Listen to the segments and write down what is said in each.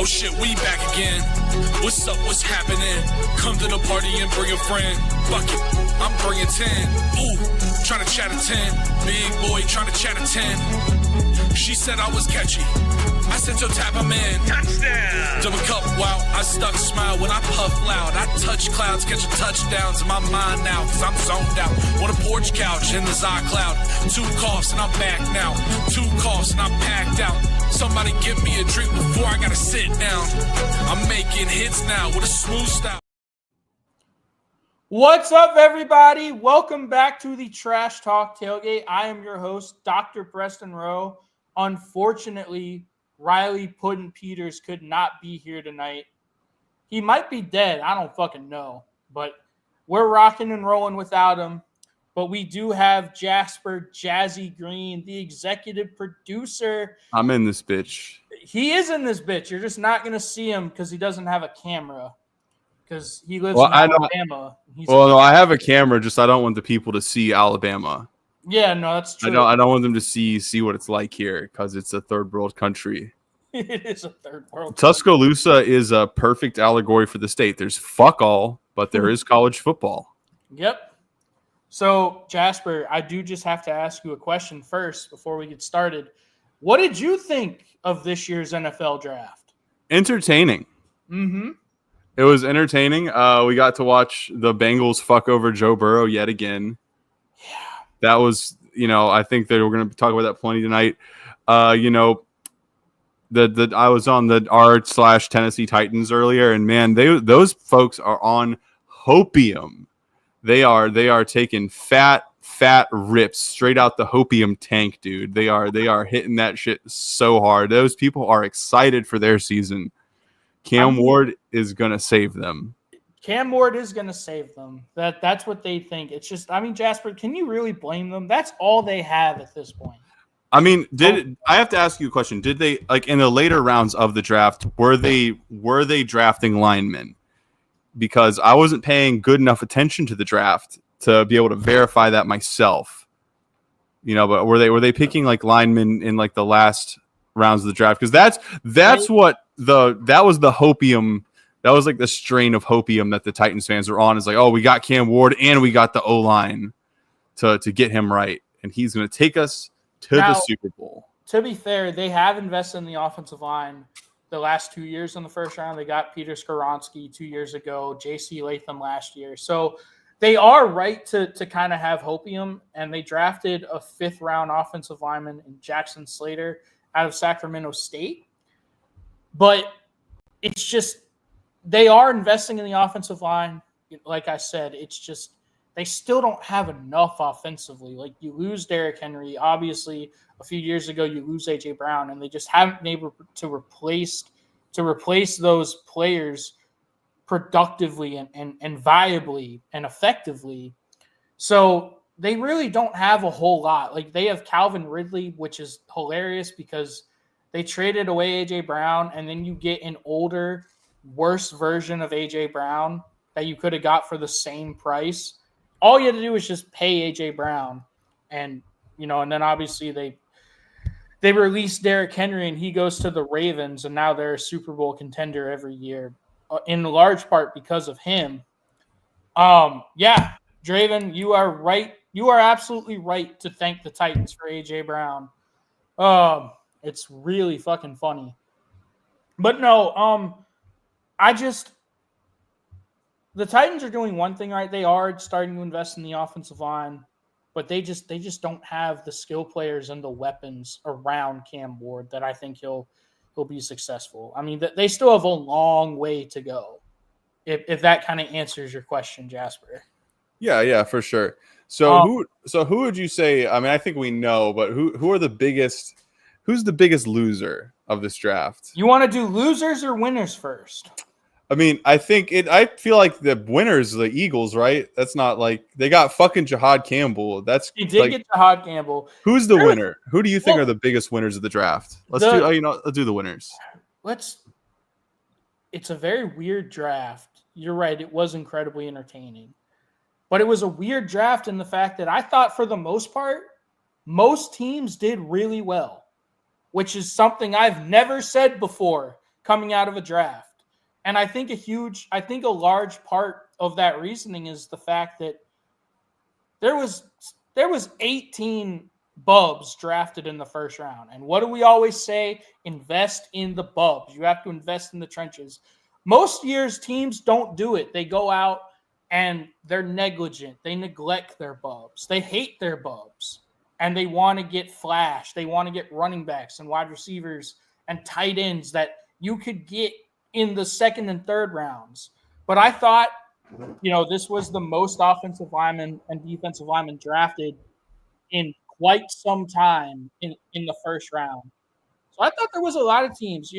Oh shit, we back again. What's up, what's happening? Come to the party and bring a friend. Fuck it, I'm bringing 10. Ooh, trying to chat a 10. Big boy trying to chat a 10. She said I was catchy. I said, yo, tap him in. Touchdown. Double cup, wow, I stuck smile when I puff loud. I touch clouds, catching touchdowns in my mind now, cause I'm zoned out. On a porch couch in the iCloud. 2 coughs and I'm back now. 2 coughs and I'm packed out. Somebody give me a drink before I gotta sit down. I'm making hits now with a smooth style. What's up, everybody? Welcome back to the Trash Talk Tailgate. I am your host, Dr. Preston Rowe. Unfortunately, Riley Puddin Peters could not be here tonight. He might be dead. I don't fucking know. But we're rocking and rolling without him. But we do have Jasper Jazzy Green, the executive producer. I'm in this bitch. He is in this bitch. You're just not going to see him because he doesn't have a camera. Because he lives in Alabama. No, I have a camera, just I don't want the people to see Alabama. Yeah, no, that's true. I don't want them to see what it's like here because it's a third world country. It is a third world Tuscaloosa is a perfect allegory for the state. There's fuck all, but there is college football. Yep. So, Jasper, I do just have to ask you a question first before we get started. What did you think of this year's NFL draft? Entertaining. Mm-hmm. It was entertaining. We got to watch the Bengals fuck over Joe Burrow yet again. Yeah. That was, I think that we're going to talk about that plenty tonight. I was on the r/Tennessee Titans earlier, and man, those folks are on hopium. They are taking fat rips straight out the hopium tank, dude. They are hitting that shit so hard. Those people are excited for their season. Cam Ward is going to save them. Cam Ward is going to save them. That's what they think. It's just, Jasper, can you really blame them? That's all they have at this point. I have to ask you a question. Did they, like, in the later rounds of the draft, were they drafting linemen? Because I wasn't paying good enough attention to the draft to be able to verify that myself. But were they picking like linemen in like the last rounds of the draft? Because that was the hopium. That was like the strain of hopium that the Titans fans are on. Is like, oh, we got Cam Ward and we got the O-line to get him right, and he's going to take us to the Super Bowl. To be fair, they have invested in the offensive line the last 2 years in the first round. They got Peter Skoronski 2 years ago, J.C. Latham last year. So they are right to kind of have hopium, and they drafted a 5th-round offensive lineman in Jackson Slater out of Sacramento State. But it's just they are investing in the offensive line. Like I said, it's just they still don't have enough offensively. Like, you lose Derrick Henry. Obviously, a few years ago, you lose A.J. Brown, and they just haven't been able to replace those players productively and viably and effectively. So they really don't have a whole lot. Like, they have Calvin Ridley, which is hilarious because they traded away A.J. Brown, and then you get an older, worse version of A.J. Brown that you could have got for the same price. All you had to do was just pay A.J. Brown. And, and then obviously they released Derrick Henry, and he goes to the Ravens, and now they're a Super Bowl contender every year, in large part because of him. Yeah, Draven, you are right. You are absolutely right to thank the Titans for A.J. Brown. It's really fucking funny. But no, the Titans are doing one thing right. They are starting to invest in the offensive line, but they just don't have the skill players and the weapons around Cam Ward that I think he'll be successful. They still have a long way to go. If that kind of answers your question, Jasper. Yeah, for sure. So who would you say? I think we know, but who are the biggest? Who's the biggest loser of this draft? You want to do losers or winners first? I feel like the winners, the Eagles, right? That's not like they got fucking Jahad Campbell. They did get Jahad Campbell. Who's the winner? Who do you think are the biggest winners of the draft? Let's do the winners. It's a very weird draft. You're right. It was incredibly entertaining, but it was a weird draft in the fact that I thought for the most part, most teams did really well, which is something I've never said before coming out of a draft. And I think a large part of that reasoning is the fact that there was 18 bubs drafted in the first round. And what do we always say? Invest in the bubs. You have to invest in the trenches. Most years, teams don't do it. They go out and they're negligent. They neglect their bubs. They hate their bubs. And they want to get flash. They want to get running backs and wide receivers and tight ends that you could get in the second and third rounds. But I thought, this was the most offensive linemen and defensive linemen drafted in quite some time in the first round. So I thought there was a lot of teams,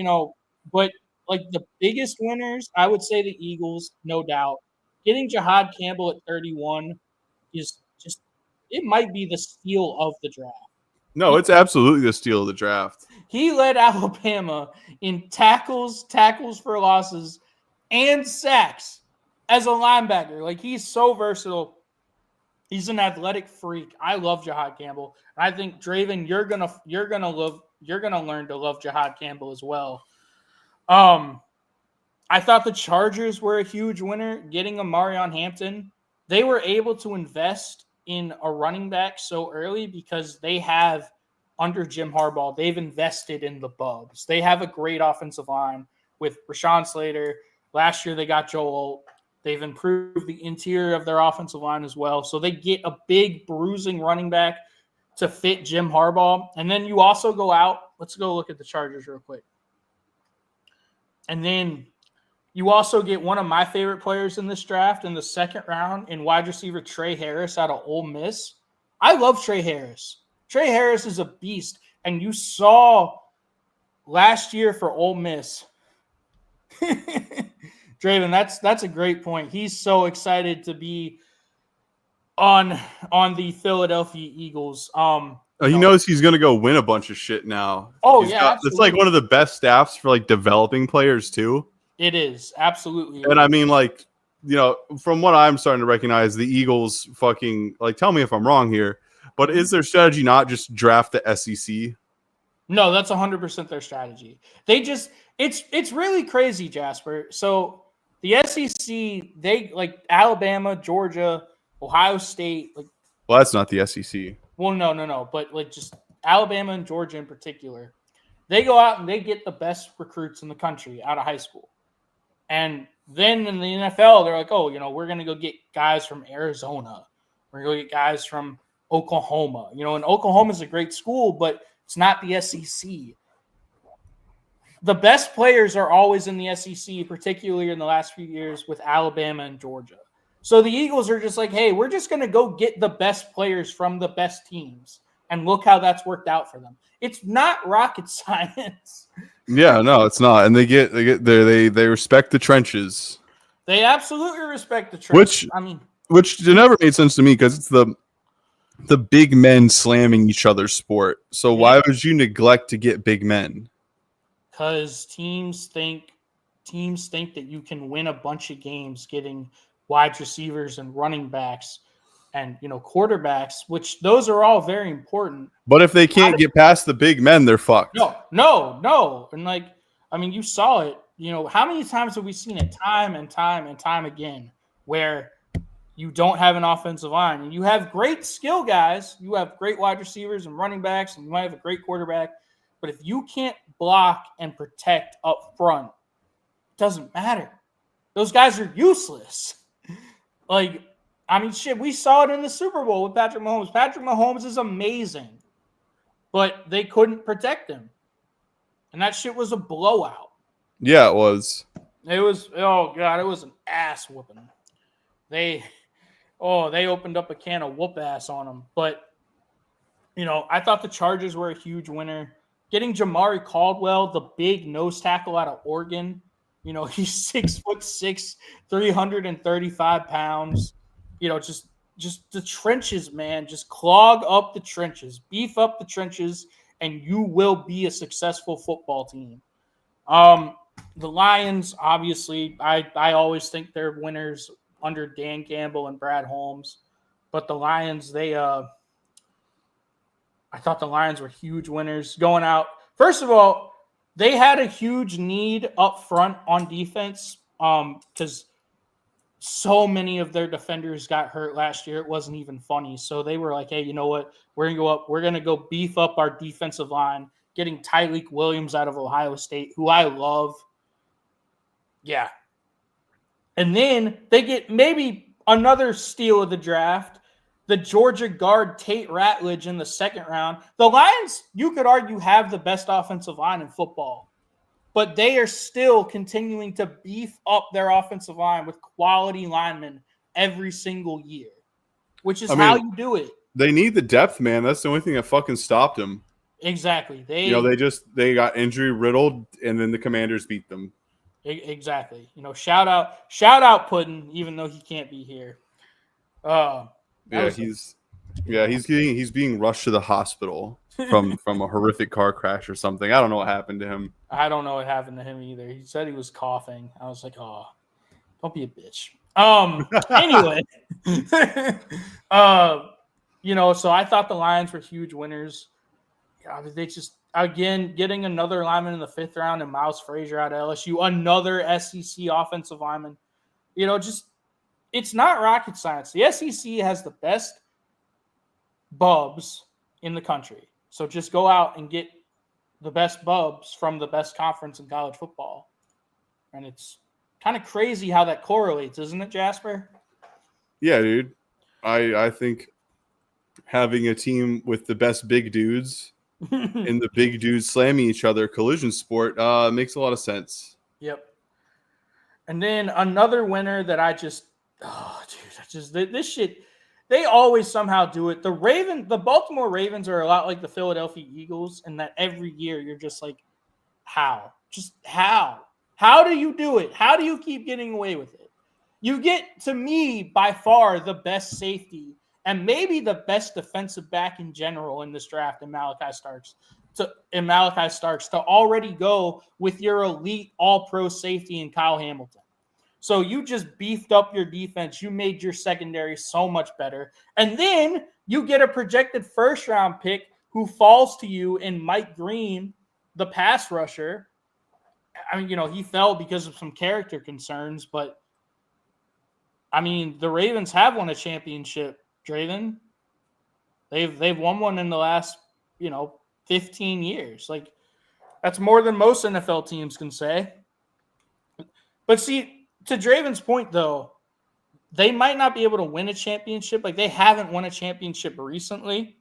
but like the biggest winners, I would say the Eagles, no doubt. Getting Jahad Campbell at 31 is just, it might be the steal of the draft. No, it's absolutely the steal of the draft. He led Alabama in tackles for losses, and sacks as a linebacker. Like, he's so versatile. He's an athletic freak. I love Jahad Campbell. And I think Draven, you're gonna learn to love Jahad Campbell as well. I thought the Chargers were a huge winner, getting Amarion Hampton. They were able to invest in a running back so early because they have, under Jim Harbaugh, they've invested in the bubs. They have a great offensive line with Rashawn Slater. Last year they got Joe Alt. They've improved the interior of their offensive line as well. So they get a big bruising running back to fit Jim Harbaugh. And then you also go out. Let's go look at the Chargers real quick. And then you also get one of my favorite players in this draft in the second round in wide receiver Trey Harris out of Ole Miss. I love Trey Harris. Trey Harris is a beast. And you saw last year for Ole Miss. Draven, that's a great point. He's so excited to be on the Philadelphia Eagles. He knows he's going to go win a bunch of shit now. Oh, yeah. It's like one of the best staffs for like developing players too. It is. Absolutely. And I mean, like, from what I'm starting to recognize, the Eagles fucking, like, tell me if I'm wrong here, but is their strategy not just draft the SEC? No, that's 100% their strategy. They just, it's really crazy, Jasper. So the SEC, they like Alabama, Georgia, Ohio State. Like, well, that's not the SEC. Well, no. But like just Alabama and Georgia in particular, they go out and they get the best recruits in the country out of high school. And then in the NFL, they're like, oh, we're going to go get guys from Arizona. We're going to go get guys from Oklahoma. And Oklahoma is a great school, but it's not the SEC. The best players are always in the SEC, particularly in the last few years with Alabama and Georgia. So the Eagles are just like, hey, we're just going to go get the best players from the best teams. And look how that's worked out for them. It's not rocket science. Yeah, no, it's not. And they respect the trenches. They absolutely respect the trenches. Which never made sense to me because it's the big men slamming each other's sport. So why would you neglect to get big men? Because teams think that you can win a bunch of games getting wide receivers and running backs and quarterbacks, which those are all very important. But if they can't get past the big men, they're fucked. No. And you saw it. How many times have we seen it time and time again where you don't have an offensive line and you have great skill guys, you have great wide receivers and running backs, and you might have a great quarterback. But if you can't block and protect up front, it doesn't matter. Those guys are useless. We saw it in the Super Bowl with Patrick Mahomes. Patrick Mahomes is amazing, but they couldn't protect him. And that shit was a blowout. Yeah, it was. It was, oh, God, it was an ass whooping. They opened up a can of whoop ass on them. But, I thought the Chargers were a huge winner. Getting Jamari Caldwell, the big nose tackle out of Oregon. He's 6'6", 335 pounds. Just the trenches, man. Just clog up the trenches, beef up the trenches, and you will be a successful football team. The Lions, obviously, I always think they're winners under Dan Campbell and Brad Holmes. But the Lions, I thought the Lions were huge winners going out. First of all, they had a huge need up front on defense because so many of their defenders got hurt last year. It wasn't even funny. So they were like, hey, you know what? We're going to go up. We're going to go beef up our defensive line, getting Tyreek Williams out of Ohio State, who I love. Yeah. And then they get maybe another steal of the draft, the Georgia guard Tate Ratledge in the second round. The Lions, you could argue, have the best offensive line in football, but they are still continuing to beef up their offensive line with quality linemen every single year, which is how you do it. They need the depth, man. That's the only thing that fucking stopped them. Exactly. They got injury riddled, and then the Commanders beat them. Exactly. Shout out Puddin', even though he can't be here. He's being rushed to the hospital from a horrific car crash or something. I don't know what happened to him. I don't know what happened to him either. He said he was coughing. I was like, oh, don't be a bitch. Anyway, so I thought the Lions were huge winners. They just, again, getting another lineman in the 5th round and Miles Frazier out of LSU, another SEC offensive lineman. It's not rocket science. The SEC has the best bubs in the country. So just go out and get the best bubs from the best conference in college football. And it's kind of crazy how that correlates, isn't it, Jasper? Yeah, dude. I think having a team with the best big dudes and the big dudes slamming each other, collision sport, makes a lot of sense. Yep. And then another winner that this shit, they always somehow do it. The Baltimore Ravens are a lot like the Philadelphia Eagles in that every year you're just like, how? Just how? How do you do it? How do you keep getting away with it? You get, to me, by far the best safety and maybe the best defensive back in general in this draft in Malachi Starks to already go with your elite all-pro safety in Kyle Hamilton. So you just beefed up your defense. You made your secondary so much better. And then you get a projected first-round pick who falls to you in Mike Green, the pass rusher. I mean, he fell because of some character concerns, but, the Ravens have won a championship, Draven. They've won one in the last, 15 years. Like, that's more than most NFL teams can say. But see, to Draven's point, though, they might not be able to win a championship. Like, they haven't won a championship recently,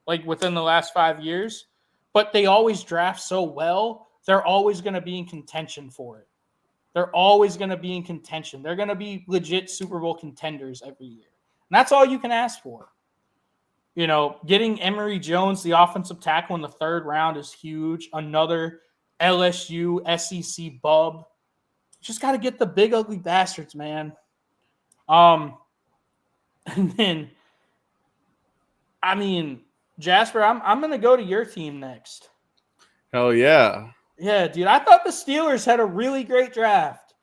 like within the last 5 years, but they always draft so well. They're always going to be in contention for it. They're always going to be in contention. They're going to be legit Super Bowl contenders every year. And that's all you can ask for. Getting Emory Jones, the offensive tackle in the 3rd round, is huge. Another LSU SEC bub. Just got to get the big ugly bastards, man. And then, Jasper, I'm going to go to your team next. Hell yeah. Yeah, dude. I thought the Steelers had a really great draft.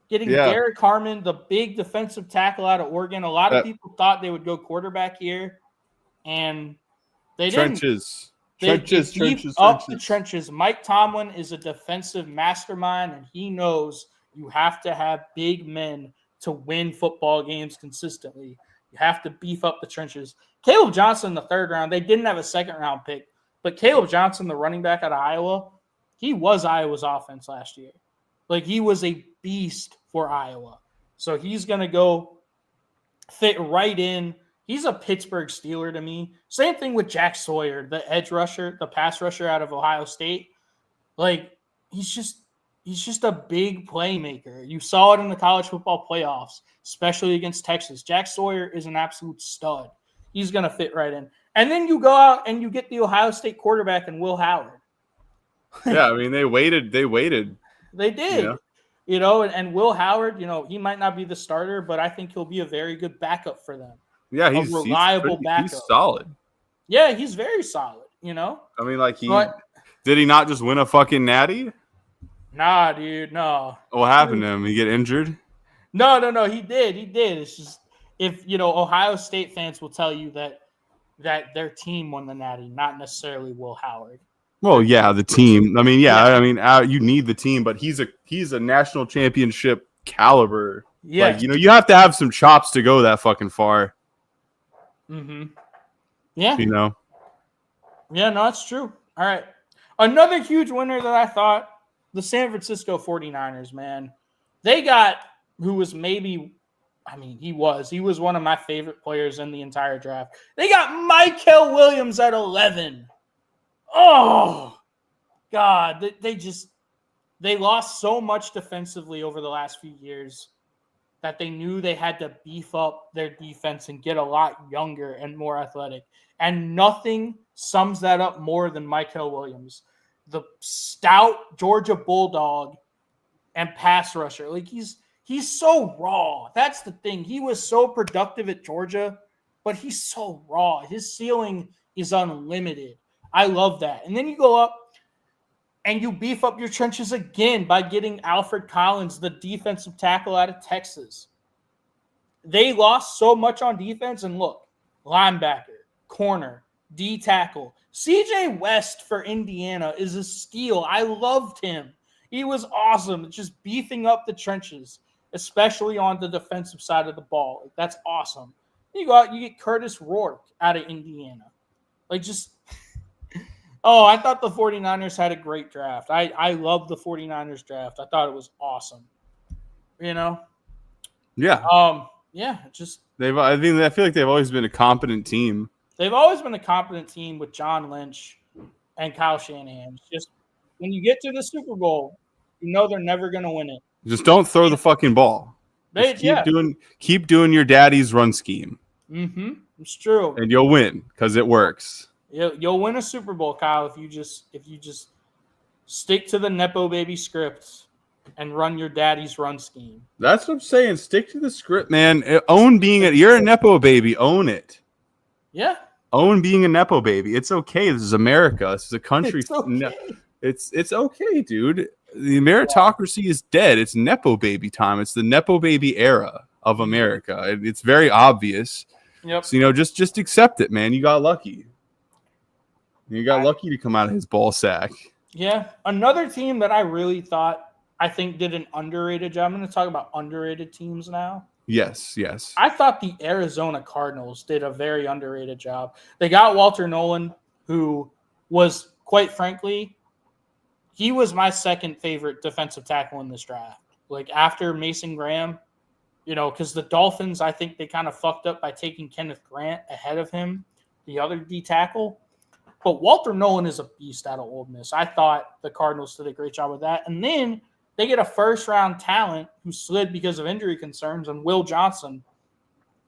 Getting Derek Harmon, the big defensive tackle out of Oregon. A lot of people thought they would go quarterback here, and they didn't. Trenches. The trenches. Mike Tomlin is a defensive mastermind, and he knows you have to have big men to win football games consistently. You have to beef up the trenches. Caleb Johnson in the 3rd round, they didn't have a 2nd-round pick, but Caleb Johnson, the running back out of Iowa, he was Iowa's offense last year. Like, he was a beast for Iowa. So he's going to go fit right in. He's a Pittsburgh Steeler to me. Same thing with Jack Sawyer, the edge rusher, the pass rusher out of Ohio State. Like, he's just a big playmaker. You saw it in the college football playoffs, especially against Texas. Jack Sawyer is an absolute stud. He's going to fit right in. And then you go out and you get the Ohio State quarterback in Will Howard. Yeah, they waited. They did. And Will Howard, he might not be the starter, but I think he'll be a very good backup for them. Yeah, he's a reliable backup. He's solid. Yeah, he's very solid, Did he not just win a fucking natty? Nah, dude, no. What happened to him? He get injured? No, he did. It's just, if, Ohio State fans will tell you that their team won the natty, not necessarily Will Howard. Well, yeah, the team. I mean, Yeah. I mean, you need the team, but he's a national championship caliber. Yes. Like, you have to have some chops to go that fucking far. Mm-hmm. Yeah. Yeah, no, that's true. All right. Another huge winner that I thought, the San Francisco 49ers, man. They got who was maybe, he was one of my favorite players in the entire draft. They got Mykel Williams at 11. Oh, God. They lost so much defensively over the last few years that they knew they had to beef up their defense and get a lot younger and more athletic. And nothing sums that up more than Mykel Williams, the stout Georgia Bulldog and pass rusher. Like he's so raw. That's the thing. He was so productive at Georgia, but he's so raw. His ceiling is unlimited. I love that. And then you go up and you beef up your trenches again by getting Alfred Collins, the defensive tackle out of Texas. They lost so much on defense. And look, linebacker, corner, D tackle. CJ West for Indiana is a steal. I loved him. He was awesome. Just beefing up the trenches, especially on the defensive side of the ball. That's awesome. You go out, you get Curtis Rourke out of Indiana. I thought the 49ers had a great draft. I love the 49ers draft. I thought it was awesome. Yeah. I feel like they've always been a competent team. They've always been a competent team with John Lynch and Kyle Shanahan. It's just when you get to the Super Bowl, you know they're never going to win it. Just don't throw the fucking ball. Keep doing your daddy's run scheme. Mm-hmm. It's true. And you'll win because it works. You'll win a Super Bowl, Kyle, if you just stick to the Nepo baby script and run your daddy's run scheme. That's what I'm saying. Stick to the script, man. You're a Nepo baby. Own it. Yeah. Own being a Nepo baby. It's okay. This is America. This is a country. It's okay. It's okay, dude. The meritocracy is dead. It's Nepo baby time. It's the Nepo baby era of America. It's very obvious. Yep. So, just accept it, man. You got lucky. You got lucky to come out of his ball sack. Yeah. Another team that I really thought, I think, did an underrated job. I'm going to talk about underrated teams now. Yes. I thought the Arizona Cardinals did a very underrated job. They got Walter Nolan, who was, quite frankly, he was my second favorite defensive tackle in this draft. Like after Mason Graham, because the Dolphins, I think they kind of fucked up by taking Kenneth Grant ahead of him, the other D tackle. But Walter Nolan is a beast out of Ole Miss. I thought the Cardinals did a great job with that. And then they get a first-round talent who slid because of injury concerns, and Will Johnson.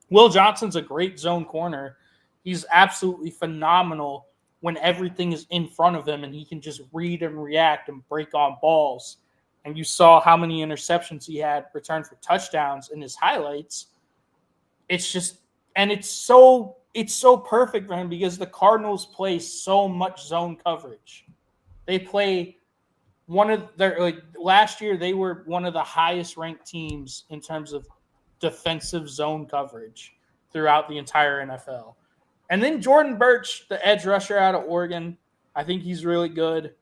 Will Johnson's a great zone corner. He's absolutely phenomenal when everything is in front of him and he can just read and react and break on balls. And you saw how many interceptions he had returned for touchdowns in his highlights. It's so perfect for him because the Cardinals play so much zone coverage. They play last year, they were one of the highest ranked teams in terms of defensive zone coverage throughout the entire NFL. And then Jordan Birch, the edge rusher out of Oregon, I think he's really good.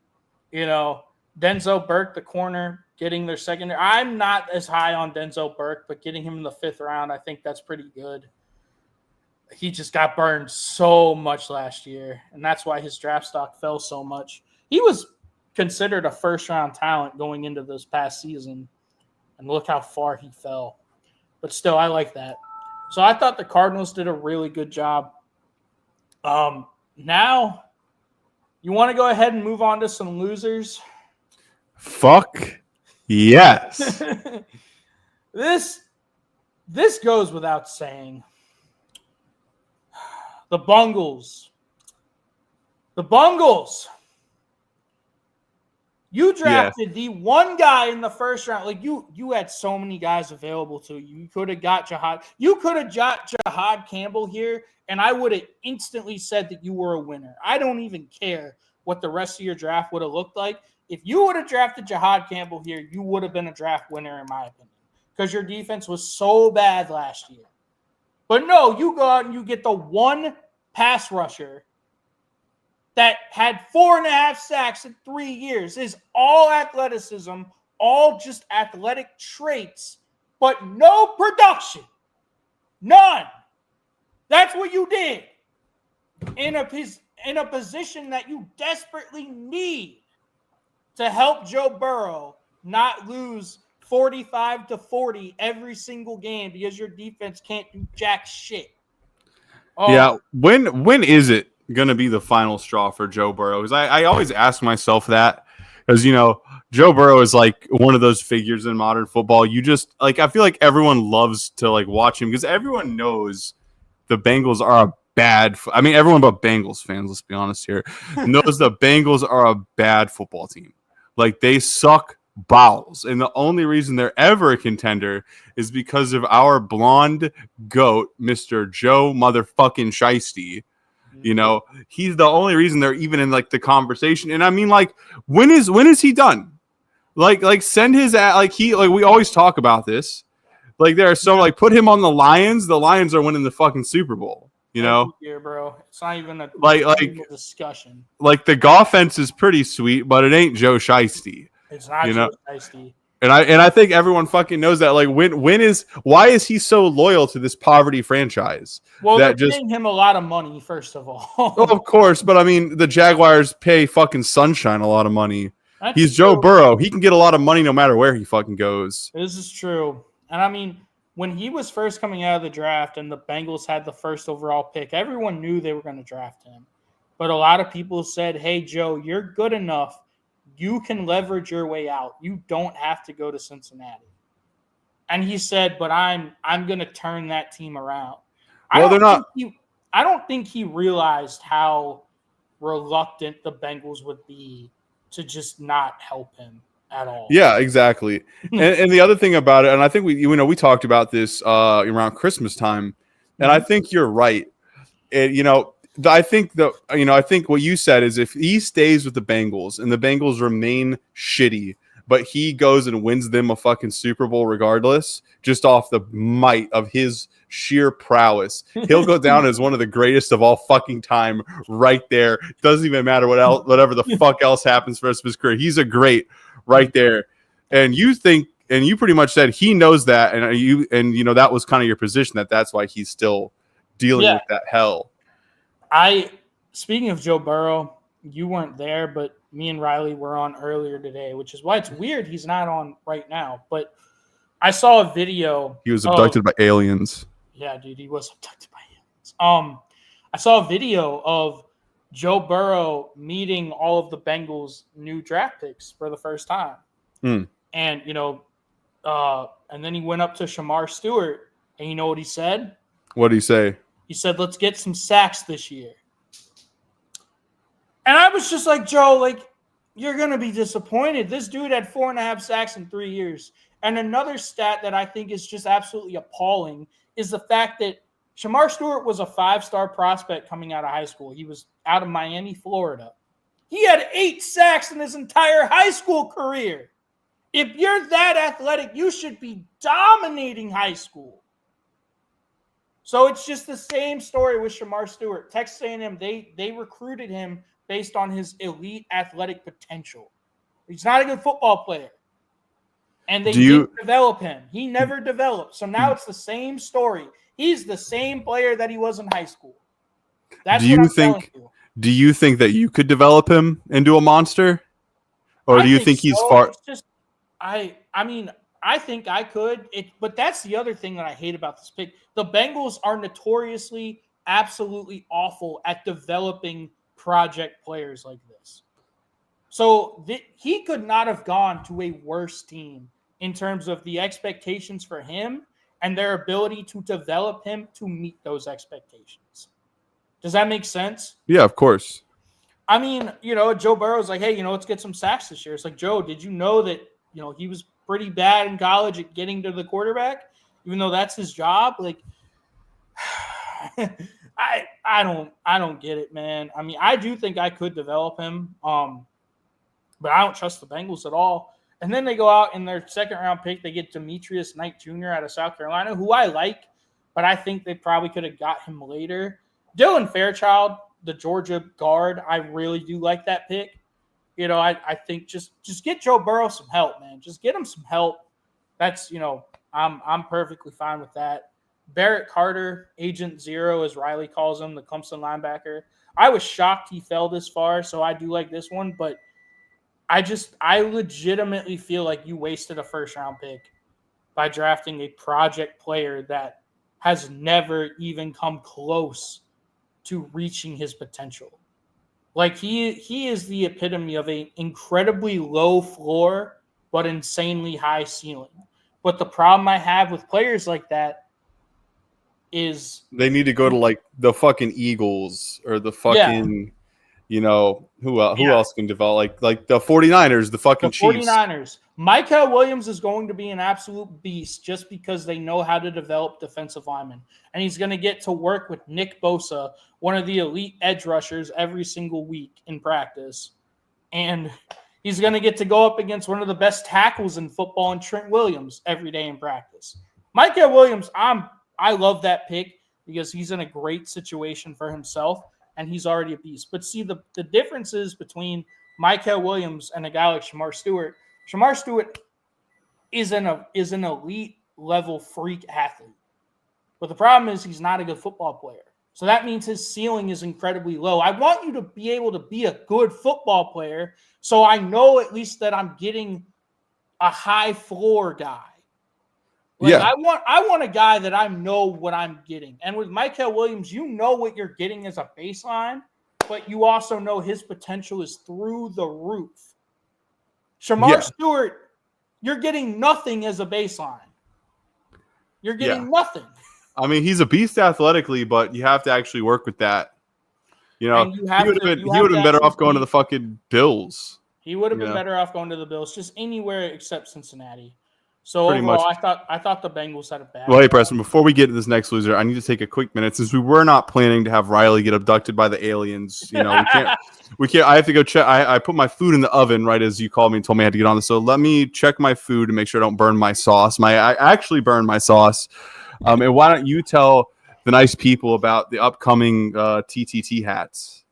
Denzel Burke, the corner, getting their secondary. I'm not as high on Denzel Burke, but getting him in the 5th round, I think that's pretty good. He just got burned so much last year, and that's why his draft stock fell so much. He was considered a first-round talent going into this past season, and look how far he fell. But still, I like that. So I thought the Cardinals did a really good job. Now, you want to go ahead and move on to some losers? Fuck yes. This goes without saying. The Bungles. You drafted the one guy in the first round. Like you had so many guys available to you. You could have got Jahad. You could have got Jahad Campbell here, and I would have instantly said that you were a winner. I don't even care what the rest of your draft would have looked like. If you would have drafted Jahad Campbell here, you would have been a draft winner, in my opinion, because your defense was so bad last year. But no, you go out and you get the one pass rusher that had 4.5 sacks in 3 years is all athleticism, all just athletic traits, but no production. None. That's what you did in a position that you desperately need to help Joe Burrow not lose 45-40 every single game because your defense can't do jack shit. Yeah, when is it gonna be the final straw for Joe Burrow? Because I always ask myself that, because Joe Burrow is like one of those figures in modern football. You just I feel like everyone loves to watch him because everyone knows the Bengals are a bad. Everyone but Bengals fans, let's be honest here, knows the Bengals are a bad football team. Like, they suck balls, and the only reason they're ever a contender is because of our blonde goat, Mr. Joe motherfucking Shiesty. He's the only reason they're even in the conversation. And when is he done? Send his we always talk about this. There are so put him on the Lions. The Lions are winning the fucking Super Bowl. Year, bro. It's not even a discussion. The offense is pretty sweet, but it ain't Joe Shiesty. It's not Joe Shiesty. And I think everyone fucking knows that. Why is he so loyal to this poverty franchise? Well, they're paying him a lot of money, first of all. Well, of course, but the Jaguars pay fucking Sunshine a lot of money. He's Joe Burrow. He can get a lot of money no matter where he fucking goes. This is true. And when he was first coming out of the draft and the Bengals had the first overall pick, everyone knew they were going to draft him. But a lot of people said, hey, Joe, you're good enough. You can leverage your way out. You don't have to go to Cincinnati. And he said, but I'm going to turn that team around. I don't think he realized how reluctant the Bengals would be to just not help him at all. Yeah, exactly. and the other thing about it, and I think we talked about this around Christmas time, and I think you're right. I think what you said is if he stays with the Bengals and the Bengals remain shitty, but he goes and wins them a fucking Super Bowl regardless, just off the might of his sheer prowess, he'll go down as one of the greatest of all fucking time right there. Doesn't even matter whatever the fuck else happens for the rest of his career. He's a great right there. And you pretty much said he knows that, and that was kind of your position, that's why he's still dealing with that hell. Speaking of Joe Burrow, you weren't there, but me and Riley were on earlier today, which is why it's weird he's not on right now. But I saw a video. He was abducted by aliens. Yeah, dude, he was abducted by aliens. I saw a video of Joe Burrow meeting all of the Bengals' new draft picks for the first time. And, and then he went up to Shamar Stewart, and you know what he said? What did he say? He said, let's get some sacks this year. And I was just like, Joe, you're going to be disappointed. This dude had 4.5 sacks in 3 years. And another stat that I think is just absolutely appalling is the fact that Shamar Stewart was a 5-star prospect coming out of high school. He was out of Miami, Florida. He had 8 sacks in his entire high school career. If you're that athletic, you should be dominating high school. So it's just the same story with Shamar Stewart. Texas A&M, they recruited him based on his elite athletic potential. He's not a good football player. And they didn't develop him. He never developed. So now it's the same story. He's the same player that he was in high school. That's what I'm telling you. Do you think that you could develop him into a monster? Or do you think he's far? It's just, I think I could. But that's the other thing that I hate about this pick. The Bengals are notoriously absolutely awful at developing project players like this. So he could not have gone to a worse team in terms of the expectations for him and their ability to develop him to meet those expectations. Does that make sense? Yeah, of course. Joe Burrow's like, hey, let's get some sacks this year. It's like, Joe, did you know that, he was pretty bad in college at getting to the quarterback, even though that's his job? I don't get it, man. I do think I could develop him, but I don't trust the Bengals at all. And then they go out in their second-round pick. They get Demetrius Knight Jr. out of South Carolina, who I like, but I think they probably could have got him later. Dylan Fairchild, the Georgia guard, I really do like that pick. You know, I think just get Joe Burrow some help, man. Just get him some help. That's, you know, I'm perfectly fine with that. Barrett Carter, Agent Zero, as Riley calls him, the Clemson linebacker. I was shocked he fell this far, so I do like this one, but I legitimately feel like you wasted a first-round pick by drafting a project player that has never even come close to reaching his potential. Like he is the epitome of an incredibly low floor but insanely high ceiling. But the problem I have with players like that is they need to go to like the fucking Eagles or the fucking, you know, who else can develop like the 49ers, the fucking Chiefs. 49ers. Micah Williams is going to be an absolute beast just because they know how to develop defensive linemen. And he's going to get to work with Nick Bosa, one of the elite edge rushers, every single week in practice. And he's going to get to go up against one of the best tackles in football in Trent Williams every day in practice. Micah Williams, I love that pick because he's in a great situation for himself and he's already a beast. But see, the differences between Micah Williams and a guy like Shamar Stewart is an elite level freak athlete. But the problem is he's not a good football player. So that means his ceiling is incredibly low. I want you to be able to be a good football player so I know at least that I'm getting a high floor guy. Like, yeah. I want a guy that I know what I'm getting. And with Micah Williams, you know what you're getting as a baseline, but you also know his potential is through the roof. Shamar Stewart, you're getting nothing as a baseline. You're getting nothing. I mean, he's a beast athletically, but you have to actually work with that. You know, he would have been better off going to the fucking Bills. He would have been better off going to the Bills, just anywhere except Cincinnati. So overall, I thought the Bengals had a bad. Well, hey Preston, before we get to this next loser, I need to take a quick minute since we were not planning to have Riley get abducted by the aliens. You know, we can't. I have to go check. I put my food in the oven right as you called me and told me I had to get on this. So let me check my food to make sure I don't burn my sauce. I actually burned my sauce. And why don't you tell the nice people about the upcoming TTT hats?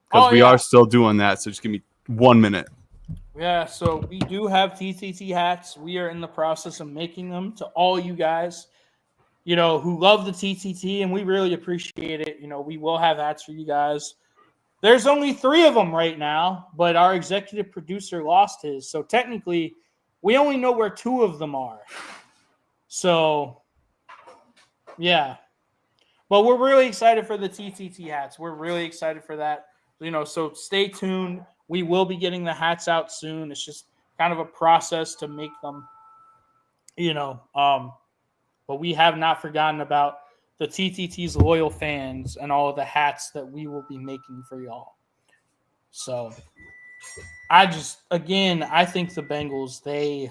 Because we are still doing that. So just give me 1 minute. Yeah, so we do have TTT hats. We are in the process of making them to all you guys, you know, who love the TTT, and we really appreciate it. You know, we will have hats for you guys. There's only 3 of them right now, but our executive producer lost his. So technically, we only know where 2 of them are. So, yeah. But we're really excited for the TTT hats. We're really excited for that. You know, so stay tuned. We will be getting the hats out soon. It's just kind of a process to make them, you know. But we have not forgotten about the TTT's loyal fans and all of the hats that we will be making for y'all. So I think the Bengals, they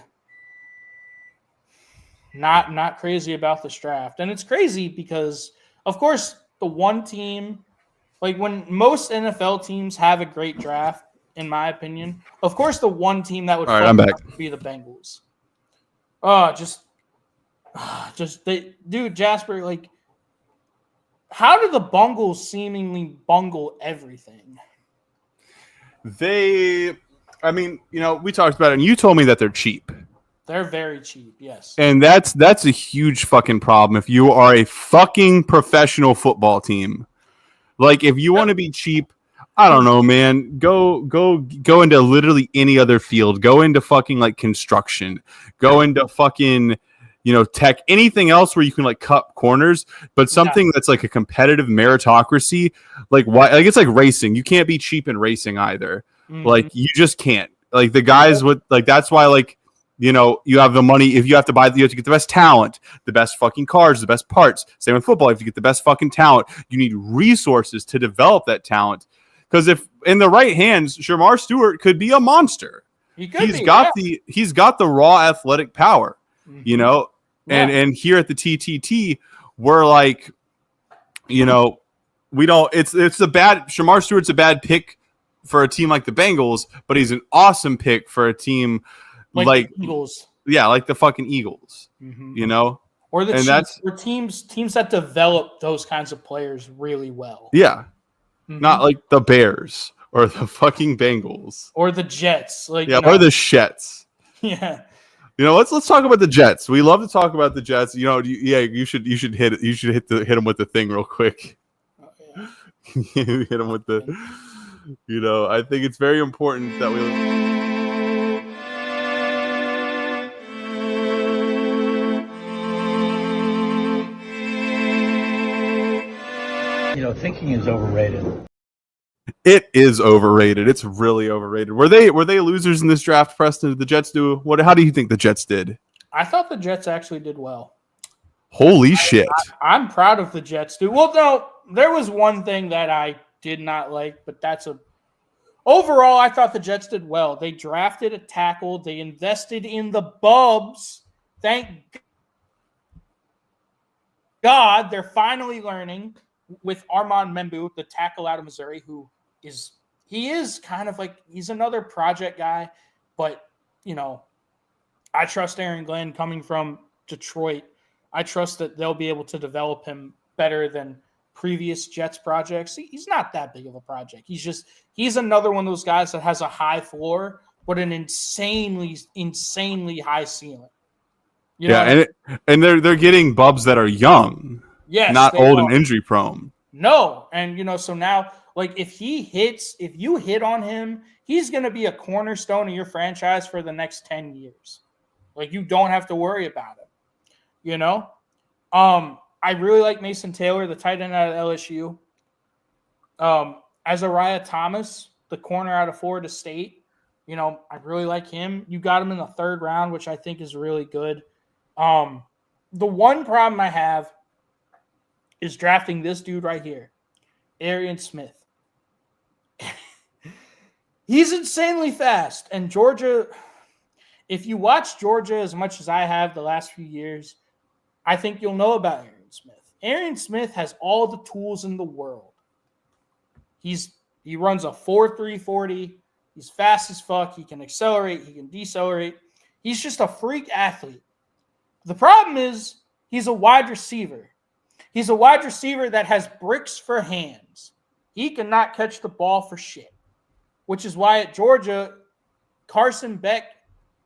not crazy about this draft. And it's crazy because, of course, the one team, like when most NFL teams have a great draft, in my opinion, of course, the one team that would be the Bengals. Dude, Jasper, like, how do the Bungles seemingly bungle everything? I mean, you know, we talked about it, and you told me that they're cheap. They're very cheap, yes. And that's a huge fucking problem if you are a fucking professional football team. Like, if you want to be cheap, I don't know, man. Go into literally any other field. Go into fucking like construction. Go into fucking, you know, tech. Anything else where you can like cut corners, but something that's like a competitive meritocracy. Like why? Like it's like racing. You can't be cheap in racing either. Mm-hmm. Like you just can't. Like the guys with like that's why like. You know, you have the money. If you have to buy, you have to get the best talent, the best fucking cars, the best parts. Same with football. If you get the best fucking talent, you need resources to develop that talent. Because if in the right hands, Shamar Stewart could be a monster. He's got the raw athletic power, you know. And here at the TTT, we're like, you know, we don't. It's a bad. Shamar Stewart's a bad pick for a team like the Bengals, but he's an awesome pick for a team. Like the Eagles. Yeah, like the fucking Eagles, you know? Or the Chiefs, or teams that develop those kinds of players really well. Yeah. not like the Bears or the fucking Bengals or the Jets. Like, or the Jets. Yeah. Let's talk about the Jets. We love to talk about the Jets. You should hit them with the thing real quick. Oh, yeah. Hit them with the. I think it's very important that we. Thinking is overrated. It is overrated. It's really overrated. Were they losers in this draft, Preston? Did the Jets do what? How do you think the Jets did? I thought the Jets actually did well. Holy shit! I'm proud of the Jets, dude. Well, no, there was one thing that I did not like, but overall, I thought the Jets did well. They drafted a tackle. They invested in the Bubs. Thank God they're finally learning with Armand Membu, the tackle out of Missouri, he is kind of like, he's another project guy, but, I trust Aaron Glenn coming from Detroit. I trust that they'll be able to develop him better than previous Jets projects. He's not that big of a project. He's another one of those guys that has a high floor, but an insanely high ceiling. And they're getting Bubs that are young, not old and injury prone. No, and so now, like, if you hit on him, he's going to be a cornerstone of your franchise for the next 10 years. Like, you don't have to worry about him. I really like Mason Taylor, the tight end out of LSU. Azariah Thomas, the corner out of Florida State. I really like him. You got him in the 3rd round, which I think is really good. The one problem I have is drafting this dude right here, Arian Smith. He's insanely fast. And Georgia, if you watch Georgia as much as I have the last few years, I think you'll know about Arian Smith. Arian Smith has all the tools in the world. He runs a 4.3 40. He's fast as fuck. He can accelerate. He can decelerate. He's just a freak athlete. The problem is he's a wide receiver. He's a wide receiver that has bricks for hands. He cannot catch the ball for shit, which is why at Georgia, Carson Beck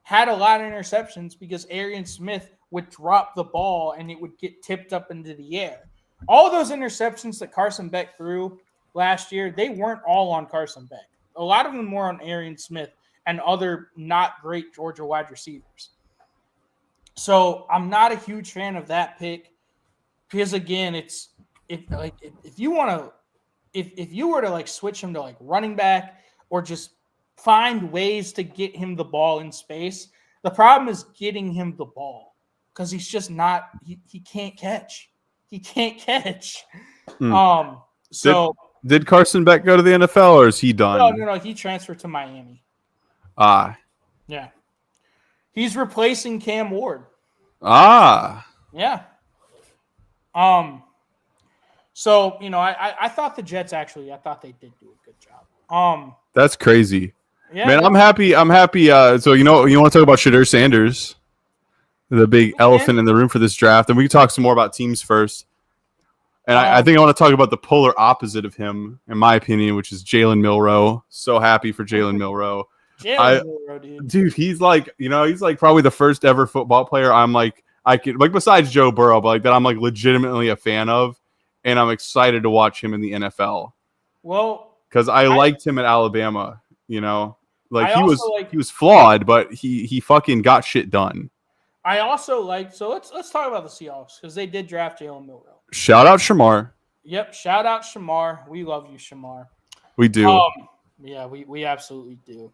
had a lot of interceptions because Arian Smith would drop the ball and it would get tipped up into the air. All those interceptions that Carson Beck threw last year, they weren't all on Carson Beck. A lot of them were on Arian Smith and other not great Georgia wide receivers. So I'm not a huge fan of that pick because, again, if you were to like switch him to like running back or just find ways to get him the ball in space, the problem is getting him the ball because he's just not he can't catch. He can't catch. Did Carson Beck go to the NFL or is he done? No. He transferred to Miami. Yeah. He's replacing Cam Ward. Yeah. So, I thought the Jets I thought they did do a good job. That's crazy. Yeah, man, I'm happy. So, you want to talk about Shedeur Sanders, the big elephant in the room for this draft, and we can talk some more about teams first. And I think I want to talk about the polar opposite of him, in my opinion, which is Jalen Milroe. So happy for Jalen Milroe. Dude, he's like, he's like probably the first ever football player besides Joe Burrow, but that I'm like legitimately a fan of, and I'm excited to watch him in the NFL. Well, because I liked him at Alabama, he was flawed, but he fucking got shit done. I also let's talk about the Seahawks because they did draft Jalen Milroe. Shout out Shamar. Yep, shout out Shamar. We love you, Shamar. We do. Yeah, we absolutely do.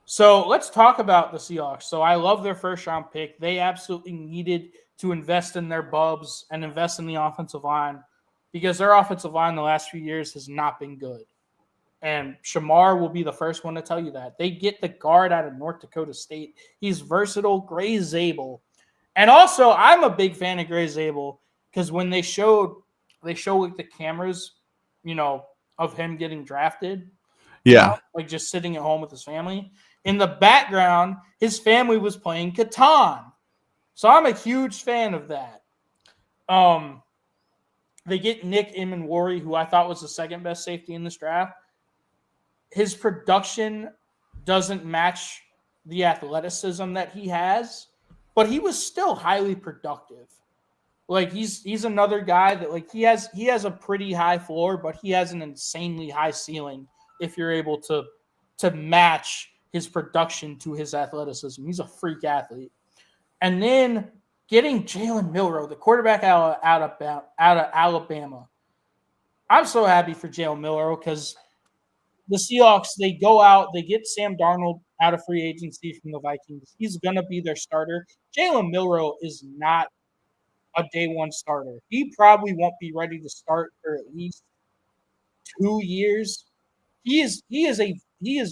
So let's talk about the Seahawks. So I love their 1st round pick. They absolutely needed to invest in their Bubs and invest in the offensive line because their offensive line the last few years has not been good. And Shamar will be the first one to tell you that. They get the guard out of North Dakota State. He's versatile, Gray Zabel. And also, I'm a big fan of Gray Zabel because when they show like the cameras, of him getting drafted. Yeah. Like just sitting at home with his family. In the background, his family was playing Catan. So I'm a huge fan of that. They get Nick Imanwori, who I thought was the second best safety in this draft. His production doesn't match the athleticism that he has, but he was still highly productive. Like he's another guy that like he has a pretty high floor, but he has an insanely high ceiling if you're able to match his production to his athleticism. He's a freak athlete. And then getting Jalen Milroe, the quarterback out of Alabama. I'm so happy for Jalen Milroe because the Seahawks, they go out, they get Sam Darnold out of free agency from the Vikings. He's going to be their starter. Jalen Milroe is not a day one starter. He probably won't be ready to start for at least 2 years. He is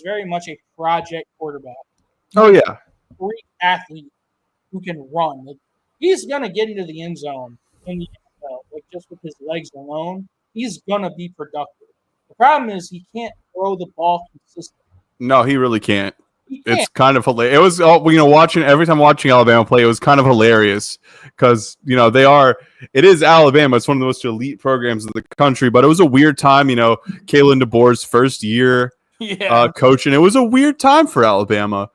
very much a project quarterback. Oh yeah, Great athlete who can run. Like, he's gonna get into the end zone in the NFL, like just with his legs alone. He's gonna be productive. The problem is he can't throw the ball consistently. no, he really can't. He can't. It's kind of hilarious. It was, every time watching Alabama play, it was kind of hilarious because, it is Alabama. It's one of the most elite programs in the country, but it was a weird time, Kalen DeBoer's first year coaching. It was a weird time for Alabama.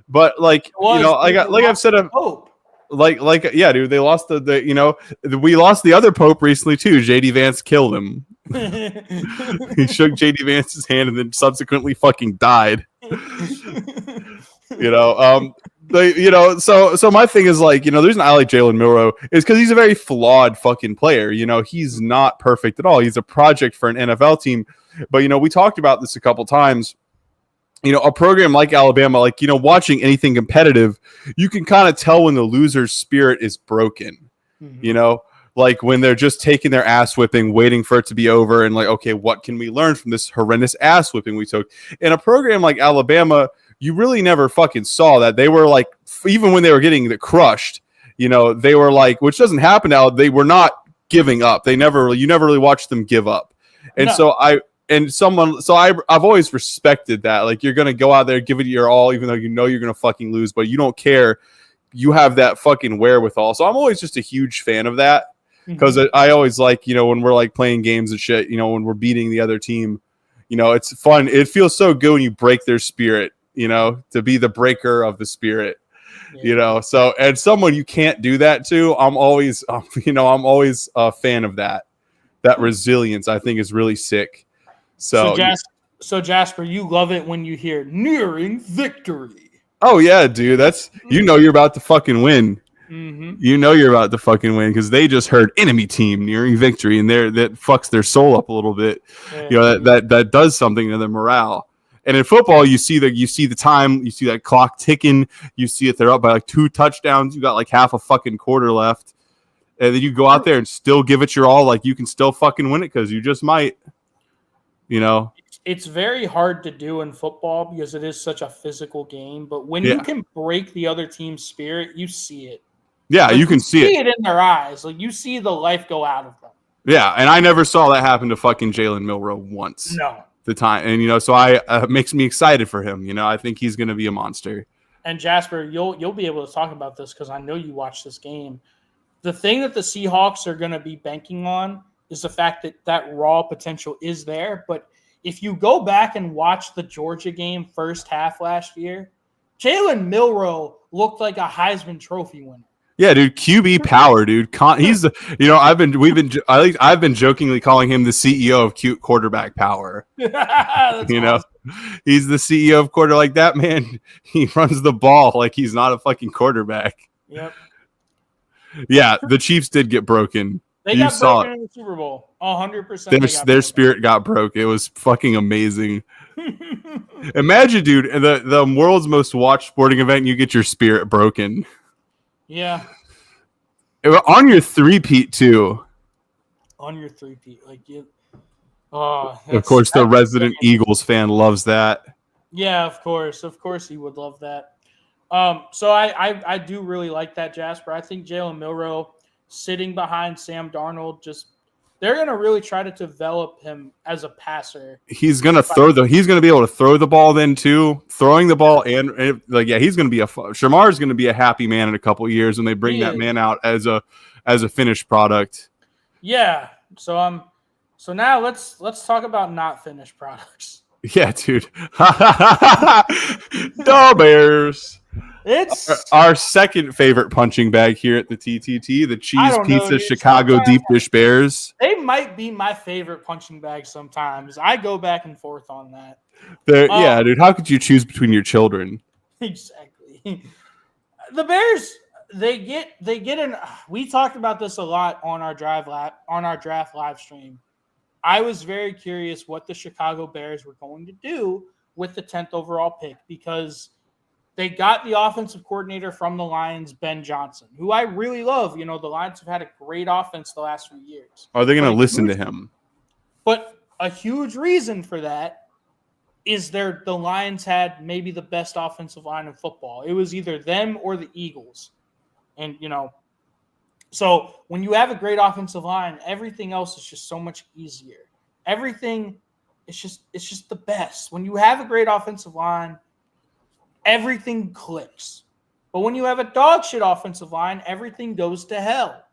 But I've said, yeah, dude, they lost we lost the other Pope recently too. JD Vance killed him. He shook JD Vance's hand and then subsequently fucking died. So my thing is the reason I like Jalen Milroe is because he's a very flawed fucking player. He's not perfect at all. He's a project for an NFL team. But we talked about this a couple times. A program like Alabama, watching anything competitive, you can kind of tell when the loser's spirit is broken. Mm-hmm. When they're just taking their ass whipping, waiting for it to be over, and okay, what can we learn from this horrendous ass whipping we took? In a program like Alabama, you really never fucking saw that. They were even when they were getting crushed, they were which doesn't happen now. They were not giving up. You never really watched them give up. And no. I've always respected that. You're going to go out there, give it your all, even though you're going to fucking lose, but you don't care. You have that fucking wherewithal. So I'm always just a huge fan of that. Because I always when we're playing games and shit, when we're beating the other team, it's fun. It feels so good when you break their spirit, to be the breaker of the spirit, So, and someone you can't do that to, I'm always a fan of that. That resilience, I think, is really sick. So Jasper, you love it when you hear nearing victory. Oh yeah, dude. That's you're about to fucking win. Mm-hmm. You're about to fucking win because they just heard enemy team nearing victory, and that fucks their soul up a little bit. Yeah. That does something to their morale. And in football, you see the time, you see that clock ticking, you see if they're up by 2 touchdowns, you got half a fucking quarter left, and then you go out there and still give it your all, you can still fucking win it because you just might. It's very hard to do in football because it is such a physical game. But when you can break the other team's spirit, you see it. Yeah, you can see it in their eyes. You see the life go out of them. Yeah, and I never saw that happen to fucking Jalen Milroe once. No. The time, and so it makes me excited for him. I think he's going to be a monster. And Jasper, you'll be able to talk about this because I know you watched this game. The thing that the Seahawks are going to be banking on is the fact that raw potential is there. But if you go back and watch the Georgia game first half last year, Jalen Milroe looked like a Heisman Trophy winner. Yeah, dude, QB power, dude. He's I've been jokingly calling him the CEO of cute quarterback power. Awesome. He's the CEO of quarter like that, man. He runs the ball like he's not a fucking quarterback. Yep. Yeah, the Chiefs did get broken. They got broken in the Super Bowl. 100%. Their spirit got broke. It was fucking amazing. Imagine, dude, the world's most watched sporting event, you get your spirit broken. Yeah. On your three-peat, too. On your three-peat. Of course, the resident Eagles fan loves that. Yeah, of course. Of course he would love that. So I do really like that, Jasper. I think Jalen Milroe sitting behind Sam Darnold, they're going to really try to develop him as a passer. He's going to he's going to be able to throw the ball then too, throwing the ball he's going to be Shamar's going to be a happy man in a couple of years when they bring that man out as a finished product. Yeah. So now let's talk about not finished products. Yeah, dude. The Bears. It's Our second favorite punching bag here at the TTT, the Cheese don't know, Pizza dude. Chicago Sometimes Deep Dish Bears. they might be my favorite punching bag sometimes. I go back and forth on that. Yeah, dude. How could you choose between your children? Exactly. The Bears, they get in. We talked about this a lot on our draft live stream. I was very curious what the Chicago Bears were going to do with the 10th overall pick because they got the offensive coordinator from the Lions, Ben Johnson, who I really love. You know, the Lions have had a great offense the last few years. Are they going to listen to him? But a huge reason for that is the Lions had maybe the best offensive line in football. It was either them or the Eagles. And, you know, so when you have a great offensive line, everything else is just so much easier. Everything it's just the best. When you have a great offensive line, everything clicks. But when you have a dog shit offensive line, everything goes to hell